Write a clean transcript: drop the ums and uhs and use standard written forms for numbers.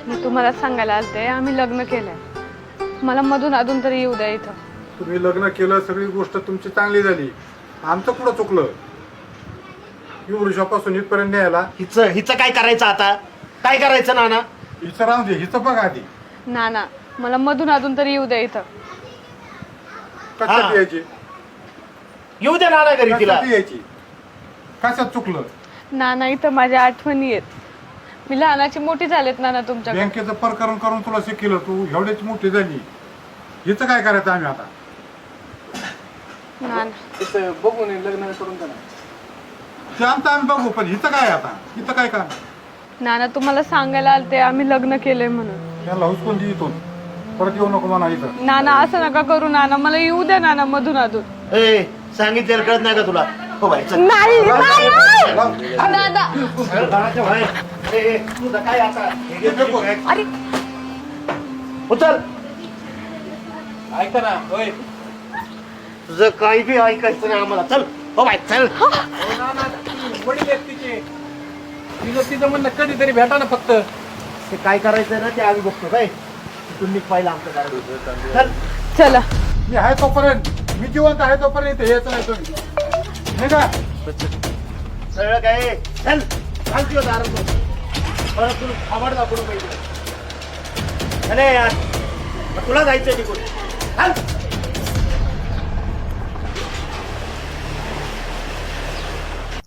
मी तुम्हाला सांगायला आलते आम्ही लग्न केलंय. मला मधून अधून तरी येऊ द्या इथं. तुम्ही लग्न केलं, सगळी गोष्ट तुमची चांगली झाली. आमचं कुठं चुकलं? एवढ्यापासून इथपर्यंत न्यायला. हिचं काय करायचं आता? काय करायचं नाना? हिचं राहू दे, हिचं बघ आधी. नाना मला मधून अधून तरी येऊ द्या इथं. कशात यायची? येऊ द्या नाना घरी तिला. कशात यायची? कशात चुकलं? नाना इथं माझ्या आठवणी आहेत. मी लहानाची मोठी झालेत नाना तुमच्या. बँकेचं प्रकरण करून तुला शिकलं, तू एवढीच मोठी झाली. हिचं काय करायचं आम्ही आता? नाना बघून लग्न करून द्या. ते आमचं आम्ही बघू, पण हिचं काय आता? हिचं काय काम? नाना तुम्हाला सांगायला आलते आम्ही लग्न केलंय म्हणून. त्यांना हुसकून दे इथून, परत येऊ नको म्हणा इथं. नाना असं नका करू नाना, मला येऊ द्या नाना मधून अधून. ए सांगितलं कळत नाही का तुला? हो बाई चल. नाही दादा. घराच्या बाहेर. तुझं काय आता? अरे उचल. ऐका ना, होय तुझं काही बी ऐकायचं नाही आम्हाला. चल हो बाई चल. वडील आहेत तिचे. तिचं म्हणणं कधीतरी भेटा ना फक्त. ते काय करायचं ना ते आम्ही बघतो. काय तिथून निघ पाहिलं आमचं गाडी. चल चला. मी आहे तोपर्यंत, मी जिवंत आहे तोपर्यंत यायचं नाही तुम्ही. नाही का? सगळं काय चल चाल तुझ्या दारात. परत तुला खाबाड दाखवून पाहिजे. अरे यार तुला जायचं तिकडून. चल.